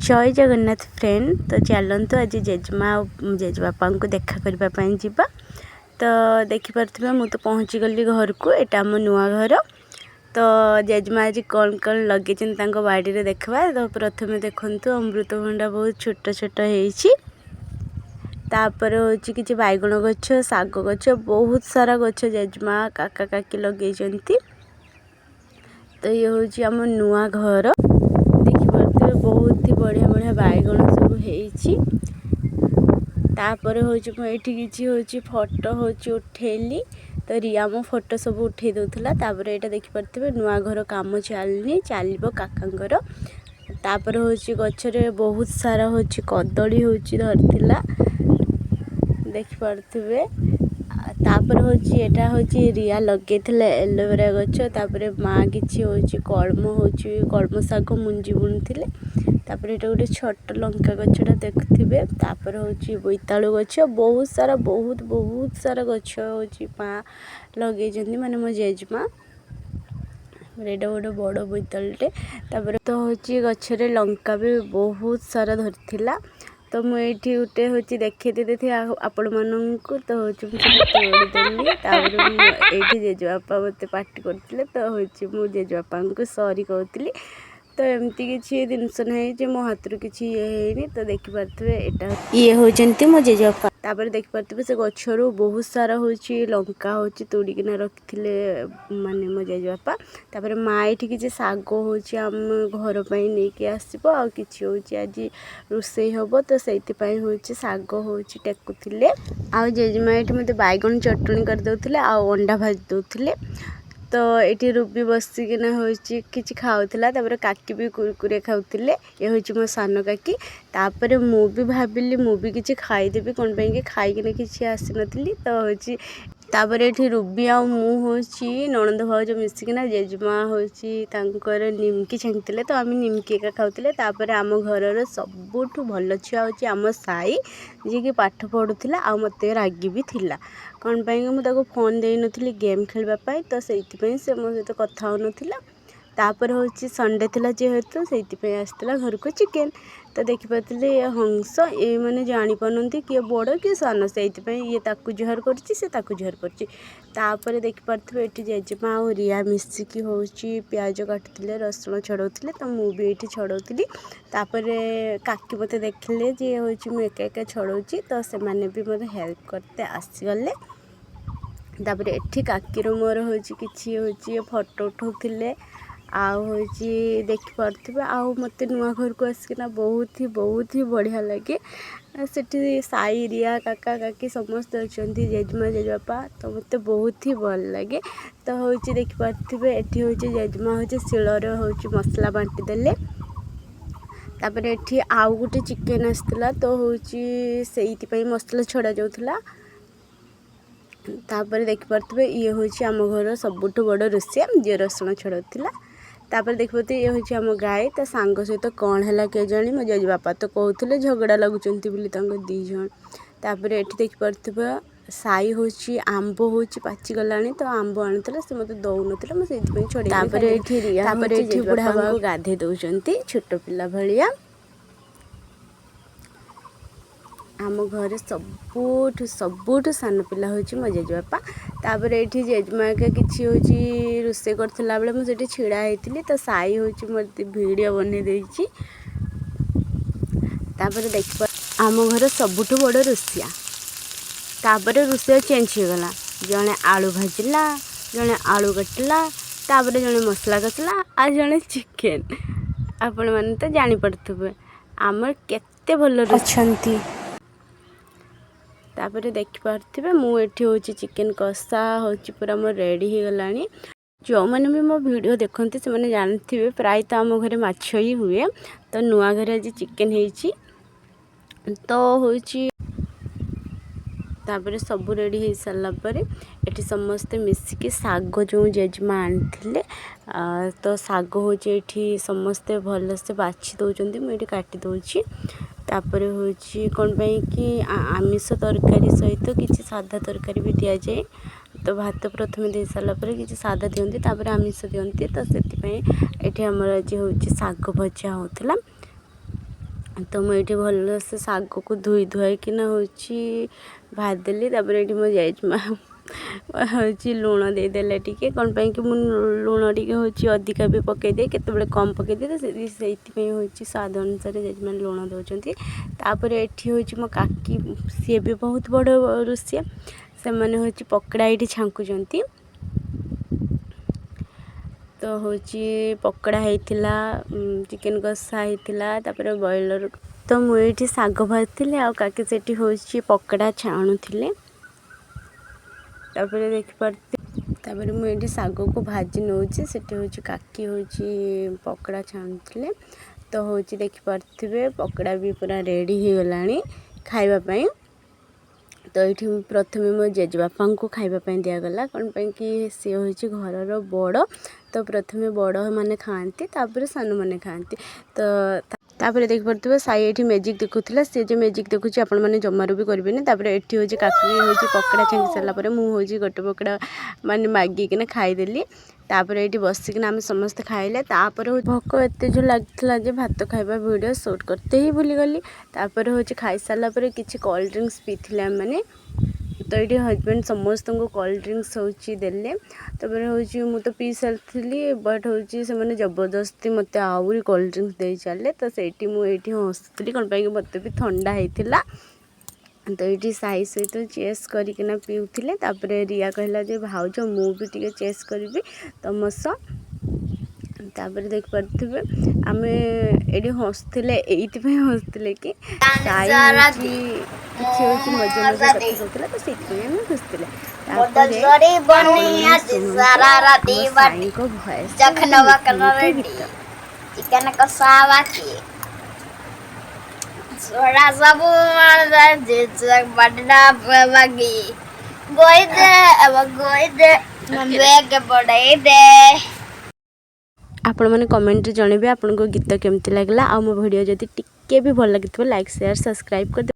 जय जगन्नाथ फ्रेंड। तो चलतु आज जेजमा जेजबापा को देखा करने जावा। तो देखिपे मु तो पहुँची गली घर को। यहाँ आम नुआ घर। तो जेजमा आज कौन कौन लगे बाड़ी में देखा। तो प्रथम देखु अमृतभंडा बहुत छोट छोट होपर हूँ कि बैगण गछ शाग गछ बहुत सारा गछ जेजमा काका काकी लगे। तो ये हूँ आम नुआ घर। बहुत ही बढ़िया बढ़िया बैगण सब होपर हूँ कि फोटो हूँ उठेली। तो रिया मो फोटो सब उठे दूसरा। यहाँ देखिपे नुआ घर काम चलनी चलो काकांर। तापर हूँ गचरे बहुत सारा हूँ कदली हूँ धरला देखिपे। तापर हूँ यहाँ हूँ रिया लगे एलोवेरा गछ। तापर माँ किसी हूँ कलम शाग मुंजी बुणी। तापर ये गोटे छोट लंका गछटा देखुवे। तापर हूँ बोईतालु गछ बहुत सारा गछ हूँ माँ लगे माने मो जेजमा। एटा गोटे बड़ बोईतालुटे। तापर तो हूँ गछरे लंका भी बहुत सारा धरला। तो मुझे गोटे हूँ देखी देती आपण मानू। तो हूँ ये जेजबापा मत पार्टी करते। तो हूँ मु जेजबापा को सॉरी कहती। तो एमती किसी जिनस ना मो हाथ किसी ये तो देखिपे ये होती मो जेजबापा। तापर देखिपे से गचरू बहुत सारा हूँ लंका हूँ तोड़िकिना रखिले माने मो जेजबापा। तापर माँ ये किसी शाग हूँ आम घर पर नहीं कि आसो आ कि आज रोषे हम। तो से हूँ शाग हूँ टेकुले। आ जेजमा ये मत बैगन चटणी करदे आ अंडा भाजी दौले। तो ये रूबी बसिकिना हूँ कि खाऊला। तापर काकी भी कुरकुरे खाऊले। ये हूँ मो सान काकी। तापर मु भी भाविली मु भी किसी खाईदेवी कौन कि खाईकिना किसी आसी नी। तो हूँ तापर ये रूबी आ मु हूँ ननंद भाज मिसिकिना जेजमा हूँ निमकी छाँगते। तो आम निमकी एका खाऊले। तापर आम घर सबुठ भल छुआ हूँ आम साई जी कि पाठ पढ़ुला आ मत रागी भी थिला कौन मुझे फोन दे नी गेम खेलवाई। तो से मो सहित कथा हो। तापर हूँ संडे थिला जेहेतु से आसला घर को चिकेन। तो देखिपे हंस ये मैंने जापार किए बड़ किए सान से ये जुहार कर तापर देखिपे ये जेजमा और रिया मिसिकी हूँ प्याज काटुले रसुण छड़ौले। तो मुझे ये छड़ौली। तापर काकी मत देखिले जे हूँ मुझे एका एका छड़ौची। तो से मैंने भी मत हेल्प करते आसीगले। तापर एठी काकीर मोर हूँ कि हूँ फोटो उठाऊले हूँ देखिपे मत नुआ घर को आसिकना बहुत ही बढ़िया लगे। सेठी साई रिया काका काकी समस्त अच्छा जेजमा जेजबापा। तो मत बहुत ही भल लगे। तो हूँ देखिपे ये हूँ जेजमा हूँ शिलर हूँ मसला बांटी देले। तापर एठी आउ गोटे चिकेन आसला। तो हूँ से मसला छड़ा जाऊला। तापर देखिपे ये हूँ आम घर सबुठ बड़ रोषिया जी रसुण छड़ौला। तापर देखिपे ये हूँ आम गाय ता सांग सहित कौन है के जानी मो जेजबापा तो कहते झगड़ा लगुंट दी जन। तापर ये देखिपे साई हूँ आंब हूँ पाचिगला। तो आंब आनी से मत दौन मुझे छोड़ बुढ़ा गाधे दौरान छोट पिला भाया। आम घर सबुठ सान पिला हूँ मो जेजबापा। तापर ये जेजमा के किसी हूँ रोषे करला बेले मुझे छिड़ा होती। तो साई हूँ मत वीडियो बन देती। तापर देख आम घर सबुठ बड़ रोषिया। तापर रोषे चेंज हो गला जड़े आलू भाजिला जड़े आलू काटला तापर जड़े मसला कसला आ जड़े चिकेन। आपण मैंने तो जापे आमर केते भल अच्छा। तापर देखिपे मुझे हूँ चिकेन कषा हूँ पूरा मोर रेडी हो गला। जो मैंने भी मो वीडियो देखते से मैंने जानते प्राय तो आम घर माछ ही हुए। तो नुआ घर आज चिकेन होती। तो हूँ तापर सब रेडी हो सारा पर ये समस्ते मिसिकी शाग जो जेजमा आनी तो शाग हूँ ये समस्ते भलसे बाछि दौरान मुझे काटी दूची। तापर हूँ कौन कि आमिष तरकारी सहित किसी साधा तरकारी भी दि जाए। तो भात प्रथम दे सारापर किसी साधा दिखती तापर आमिष दिखती। तो से आमर आज हूँ शाग भजा होता। तो मुझे भलसे शाग को धोई धुआकिना भाजदेली तापर ये मो जाइमा हूँ लुण देदेले टी कौन कि लुण टी अधिका भी पकईदे केत कम पकईदे तो से स्वाद अनुसार जाइमा लुण दौरान तापर ये हूँ मो काकी सी भी बहुत बड़ रोषिया से मैंने पकड़ा ये छांकुंट तो हूँ पकड़ा होता चिकेन कषा होता तापर बॉयलर तो मुझे शाग भाजती आ काकी से हूँ पकड़ा छाणुले तापर देखिपारे मुझे शाग को भाजी नौचे से हूँ काकी हूँ पकड़ा छाणुले तो हूँ देखिपारे पकड़ा भी पूरा रेडी हो गलानी खाइबापी तो ये प्रथम मो जेजेबापा को खाइबापी दिगला कौन कि सी हूँ घर बड़ तो प्रथम बड़ मैंने खाती तापर सान मैंने खाती तो तापर देख पारे साई ये मैजिक देखुला सी जो मैजिक देखुची आपण मैंने जमार भी करेंगे तापर ये हूँ काकी हूँ पकड़ा छांगी सारापर मुझे गोटे पकड़ा मानने मागिकिना खाईदेली तापर ये बसिकिना आम समस्ते खाइले तापर भोक एत जो लगता जे भात खाइबा वीडियो शूट करते ही भूलीगली तापर हूँ खाई सारापर किसी कोल्ड ड्रिंक्स पीते मैंने तो ये हजबैंड समस्त को कोल्ड ड्रिंक्स हूँ देले तापर हूँ मुझे पी सारी बट हूँ से मैंने जबरदस्ती मत आहरी कोल्ड ड्रिंक्स दे चले तो से मुझे हसुली कौन पाई मत भी ठंडा होता तो ये साई सहित चेस करना पीऊे तापर रिया कहला जे भाउज मु भी टे चेस करी तुम सह तापर देख पारे आम ये हसुले ये हसुले कि किसी मजा मजा कथा तो से हसुले चिकन कषा सोडा सब बड़ा बागी गोई दे बेग बड़े दे आपण मैंने कमेंट रे जनइबे आपन को गीत केमती लागला आ मो वीडियो जदि टिके भी भल लगी लाइक शेयर सब्सक्राइब कर